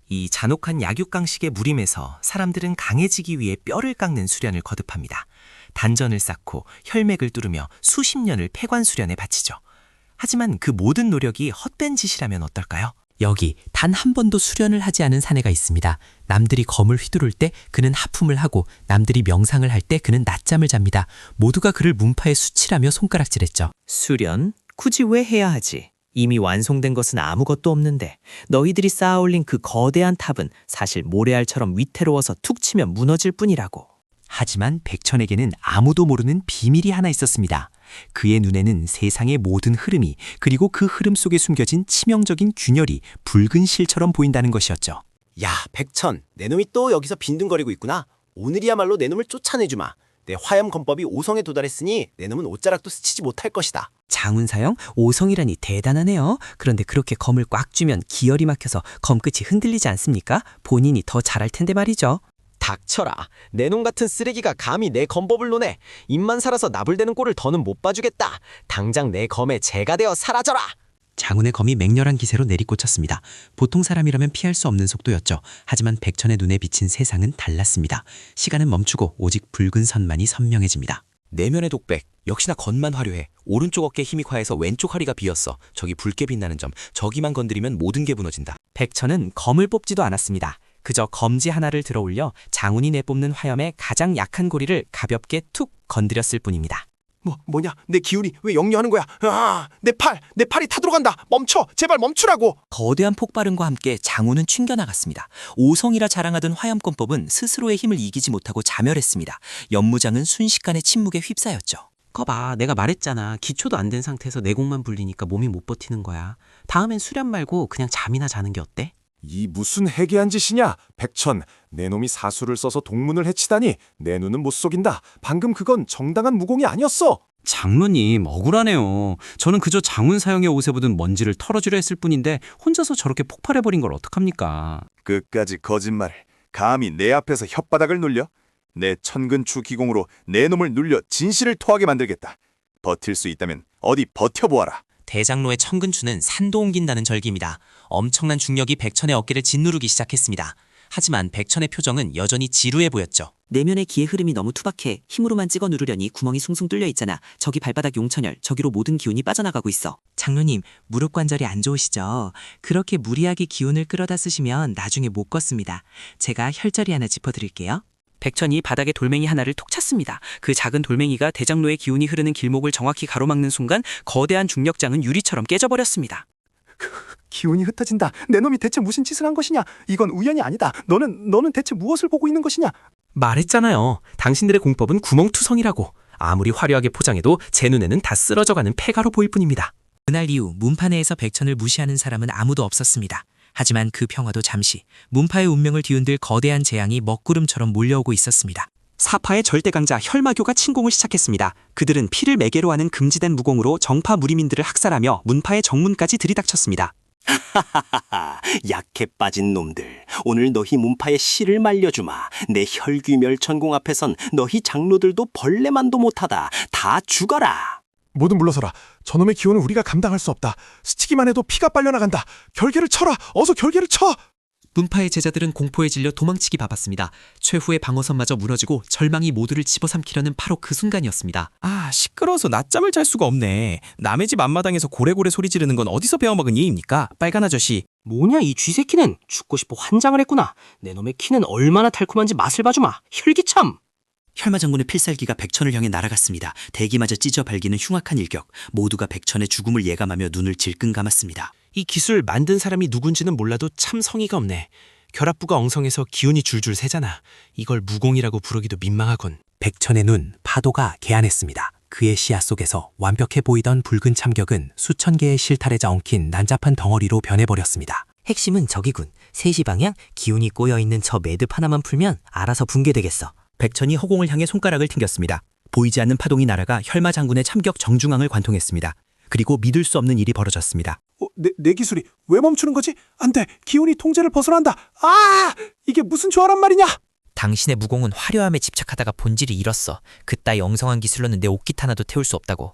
이 잔혹한 약육강식에 무림해서 사람들은 강해지기 위해 뼈를 깎는 수련을 거듭합니다. 단전을 쌓고 혈맥을 뚫으며 수십 년을 폐관 수련에 바치죠. 하지만 그 모든 노력이 헛된 짓이라면 어떨까요? 여기 단 한 번도 수련을 하지 않은 사내가 있습니다. 남들이 검을 휘두를 때 그는 하품을 하고 남들이 명상을 할 때 그는 낮잠을 잡니다. 모두가 그를 문파에 수치라며 손가락질했죠. 수련? 굳이 왜 해야 하지? 이미 완성된 것은 아무것도 없는데 너희들이 쌓아올린 그 거대한 탑은 사실 모래알처럼 위태로워서 툭 치면 무너질 뿐이라고. 하지만 백천에게는 아무도 모르는 비밀이 하나 있었습니다. 그의 눈에는 세상의 모든 흐름이 그리고 그 흐름 속에 숨겨진 치명적인 균열이 붉은 실처럼 보인다는 것이었죠. 야, 백천, 내 놈이 또 여기서 빈둥거리고 있구나. 오늘이야말로 내 놈을 쫓아내주마. 내 화염 검법이 5성에 도달했으니 내 놈은 옷자락도 스치지 못할 것이다. 장운사형 5성이라니 대단하네요. 그런데 그렇게 검을 꽉 쥐면 기혈이 막혀서 검끝이 흔들리지 않습니까? 본인이 더 잘할 텐데 말이죠. 닥쳐라. 내 놈 같은 쓰레기가 감히 내 검법을 논해. 입만 살아서 나불대는 꼴을 더는 못 봐주겠다. 당장 내 검에 재가 되어 사라져라. 장운의 검이 맹렬한 기세로 내리꽂혔습니다. 보통 사람이라면 피할 수 없는 속도였죠. 하지만 백천의 눈에 비친 세상은 달랐습니다. 시간은 멈추고 오직 붉은 선만이 선명해집니다. 내면의 독백, 역시나 겉만 화려해. 오른쪽 어깨 힘이 과해서 왼쪽 허리가 비었어. 저기 붉게 빛나는 점, 저기만 건드리면 모든 게 무너진다. 백천은 검을 뽑지도 않았습니다. 그저 검지 하나를 들어 올려 장운이 내뿜는 화염의 가장 약한 고리를 가볍게 툭 건드렸을 뿐입니다. 뭐냐? 내 기운이 왜 역류하는 거야? 아, 내 팔이 타들어간다. 멈춰, 제발 멈추라고. 거대한 폭발음과 함께 장운은 튕겨나갔습니다. 5성이라 자랑하던 화염검법은 스스로의 힘을 이기지 못하고 자멸했습니다. 연무장은 순식간에 침묵에 휩싸였죠. 거봐, 내가 말했잖아. 기초도 안 된 상태에서 내공만 불리니까 몸이 못 버티는 거야. 다음엔 수련 말고 그냥 잠이나 자는 게 어때? 이 무슨 해괴한 짓이냐? 백천, 내 놈이 사수를 써서 동문을 해치다니 내 눈은 못 속인다. 방금 그건 정당한 무공이 아니었어. 장로님, 억울하네요. 저는 그저 장운 사형의 옷에 묻은 먼지를 털어주려 했을 뿐인데 혼자서 저렇게 폭발해버린 걸 어떡합니까? 끝까지 거짓말을. 감히 내 앞에서 혓바닥을 눌려? 내 천근추 기공으로 내 놈을 눌려 진실을 토하게 만들겠다. 버틸 수 있다면 어디 버텨보아라. 대장로의 천근추는 산도 옮긴다는 절기입니다. 엄청난 중력이 백천의 어깨를 짓누르기 시작했습니다. 하지만 백천의 표정은 여전히 지루해 보였죠. 내면의 기의 흐름이 너무 투박해. 힘으로만 찍어 누르려니 구멍이 숭숭 뚫려 있잖아. 저기 발바닥 용천열, 저기로 모든 기운이 빠져나가고 있어. 장로님, 무릎 관절이 안 좋으시죠? 그렇게 무리하게 기운을 끌어다 쓰시면 나중에 못 걷습니다. 제가 혈자리 하나 짚어드릴게요. 백천이 바닥에 돌멩이 하나를 톡 찼습니다. 그 작은 돌멩이가 대장로의 기운이 흐르는 길목을 정확히 가로막는 순간 거대한 중력장은 유리처럼 깨져버렸습니다. 기운이 흩어진다. 내 놈이 대체 무슨 짓을 한 것이냐? 이건 우연이 아니다. 너는 대체 무엇을 보고 있는 것이냐? 말했잖아요. 당신들의 공법은 구멍투성이라고. 아무리 화려하게 포장해도 제 눈에는 다 쓰러져가는 폐가로 보일 뿐입니다. 그날 이후 문파 내에서 백천을 무시하는 사람은 아무도 없었습니다. 하지만 그 평화도 잠시, 문파의 운명을 뒤흔들 거대한 재앙이 먹구름처럼 몰려오고 있었습니다. 사파의 절대 강자 혈마교가 침공을 시작했습니다. 그들은 피를 매개로 하는 금지된 무공으로 정파 무리민들을 학살하며 문파의 정문까지 들이닥쳤습니다. 하하하하, 약해 빠진 놈들. 오늘 너희 문파의 씨를 말려주마. 내 혈귀멸천공 앞에선 너희 장로들도 벌레만도 못하다. 다 죽어라. 모두 물러서라. 저놈의 기운은 우리가 감당할 수 없다. 스치기만 해도 피가 빨려나간다. 결계를 쳐라. 어서 결계를 쳐. 문파의 제자들은 공포에 질려 도망치기 바빴습니다. 최후의 방어선마저 무너지고 절망이 모두를 집어삼키려는 바로 그 순간이었습니다. 아, 시끄러워서 낮잠을 잘 수가 없네. 남의 집 앞마당에서 고래고래 소리 지르는 건 어디서 배워먹은 예입니까? 빨간 아저씨. 뭐냐 이 쥐새끼는. 죽고 싶어 환장을 했구나. 내 놈의 키는 얼마나 달콤한지 맛을 봐주마. 혈기참. 혈마장군의 필살기가 백천을 향해 날아갔습니다. 대기마저 찢어 발기는 흉악한 일격. 모두가 백천의 죽음을 예감하며 눈을 질끈 감았습니다. 이 기술 만든 사람이 누군지는 몰라도 참 성의가 없네. 결합부가 엉성해서 기운이 줄줄 새잖아. 이걸 무공이라고 부르기도 민망하군. 백천의 눈, 파도가 개안했습니다. 그의 시야 속에서 완벽해 보이던 붉은 참격은 수천 개의 실타래자 엉킨 난잡한 덩어리로 변해버렸습니다. 핵심은 저기군. 3시 방향 기운이 꼬여있는 저 매듭 하나만 풀면 알아서 붕괴되겠어. 백천이 허공을 향해 손가락을 튕겼습니다. 보이지 않는 파동이 날아가 혈마장군의 참격 정중앙을 관통했습니다. 그리고 믿을 수 없는 일이 벌어졌습니다. 내 기술이 왜 멈추는 거지? 안 돼. 기운이 통제를 벗어난다. 아! 이게 무슨 조화란 말이냐? 당신의 무공은 화려함에 집착하다가 본질을 잃었어. 그따위 엉성한 기술로는 내 옷깃 하나도 태울 수 없다고.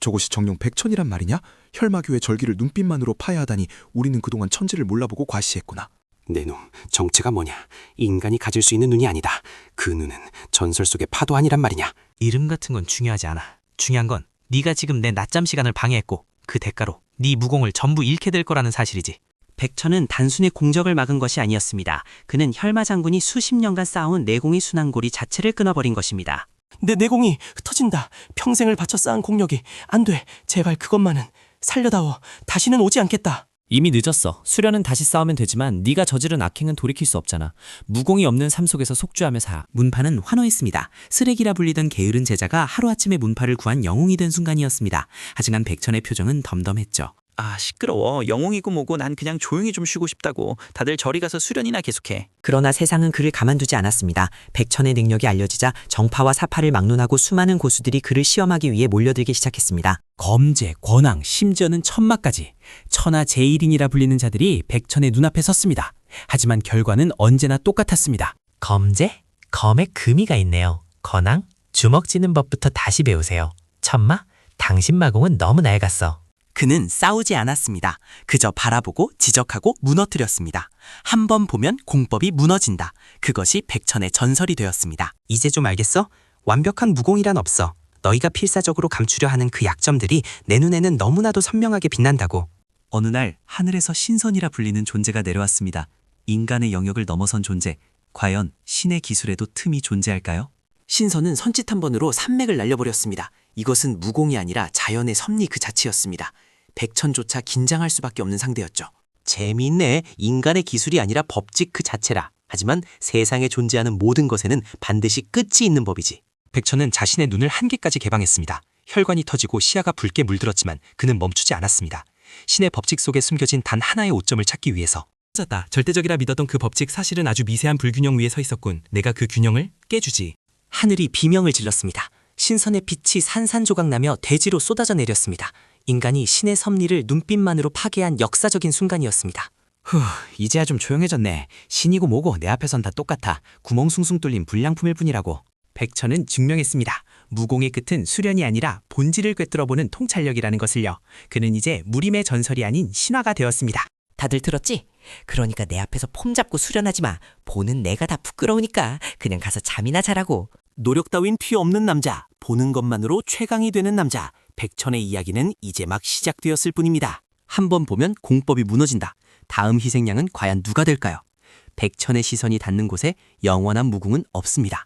저것이 정령 백천이란 말이냐? 혈마교의 절기를 눈빛만으로 파야 하다니 우리는 그동안 천지를 몰라보고 과시했구나. 내 놈, 정체가 뭐냐? 인간이 가질 수 있는 눈이 아니다. 그 눈은 전설 속의 파도 아니란 말이냐? 이름 같은 건 중요하지 않아. 중요한 건 네가 지금 내 낮잠 시간을 방해했고 그 대가로 네 무공을 전부 잃게 될 거라는 사실이지. 백천은 단순히 공적을 막은 것이 아니었습니다. 그는 혈마 장군이 수십 년간 쌓아온 내공의 순환고리 자체를 끊어버린 것입니다. 내 내공이 흩어진다. 평생을 바쳐 쌓은 공력이 안 돼. 제발 그것만은 살려다오. 다시는 오지 않겠다. 이미 늦었어. 수련은 다시 싸우면 되지만 네가 저지른 악행은 돌이킬 수 없잖아. 무공이 없는 삶 속에서 속주하며 사. 문파는 환호했습니다. 쓰레기라 불리던 게으른 제자가 하루아침에 문파를 구한 영웅이 된 순간이었습니다. 하지만 백천의 표정은 덤덤했죠. 아, 시끄러워. 영웅이고 뭐고 난 그냥 조용히 좀 쉬고 싶다고. 다들 저리 가서 수련이나 계속해. 그러나 세상은 그를 가만두지 않았습니다. 백천의 능력이 알려지자 정파와 사파를 막론하고 수많은 고수들이 그를 시험하기 위해 몰려들기 시작했습니다. 검제, 권왕, 심지어는 천마까지 천하 제일인이라 불리는 자들이 백천의 눈앞에 섰습니다. 하지만 결과는 언제나 똑같았습니다. 검제? 검에 금이가 있네요. 건왕? 주먹 쥐는 법부터 다시 배우세요. 천마? 당신 마공은 너무 낡았어. 그는 싸우지 않았습니다. 그저 바라보고 지적하고 무너뜨렸습니다. 한 번 보면 공법이 무너진다. 그것이 백천의 전설이 되었습니다. 이제 좀 알겠어? 완벽한 무공이란 없어. 너희가 필사적으로 감추려 하는 그 약점들이 내 눈에는 너무나도 선명하게 빛난다고. 어느 날 하늘에서 신선이라 불리는 존재가 내려왔습니다. 인간의 영역을 넘어선 존재. 과연 신의 기술에도 틈이 존재할까요? 신선은 선짓 한 번으로 산맥을 날려버렸습니다. 이것은 무공이 아니라 자연의 섭리 그 자체였습니다. 백천조차 긴장할 수밖에 없는 상대였죠. 재미있네. 인간의 기술이 아니라 법칙 그 자체라. 하지만 세상에 존재하는 모든 것에는 반드시 끝이 있는 법이지. 백천은 자신의 눈을 한개까지 개방했습니다. 혈관이 터지고 시야가 붉게 물들었지만 그는 멈추지 않았습니다. 신의 법칙 속에 숨겨진 단 하나의 오점을 찾기 위해서. 찾았다. 절대적이라 믿었던 그 법칙 사실은 아주 미세한 불균형 위에 서 있었군. 내가 그 균형을 깨주지. 하늘이 비명을 질렀습니다. 신선의 빛이 산산조각나며 대지로 쏟아져 내렸습니다. 인간이 신의 섭리를 눈빛만으로 파괴한 역사적인 순간이었습니다. 이제야 좀 조용해졌네. 신이고 뭐고 내 앞에선 다 똑같아. 구멍 숭숭 뚫린 불량품일 뿐이라고. 백천은 증명했습니다. 무공의 끝은 수련이 아니라 본질을 꿰뚫어보는 통찰력이라는 것을요. 그는 이제 무림의 전설이 아닌 신화가 되었습니다. 다들 들었지? 그러니까 내 앞에서 폼 잡고 수련하지 마. 보는 내가 다 부끄러우니까 그냥 가서 잠이나 자라고. 노력 따윈 필요 없는 남자. 보는 것만으로 최강이 되는 남자. 백천의 이야기는 이제 막 시작되었을 뿐입니다. 한 번 보면 공법이 무너진다. 다음 희생양은 과연 누가 될까요? 백천의 시선이 닿는 곳에 영원한 무궁은 없습니다.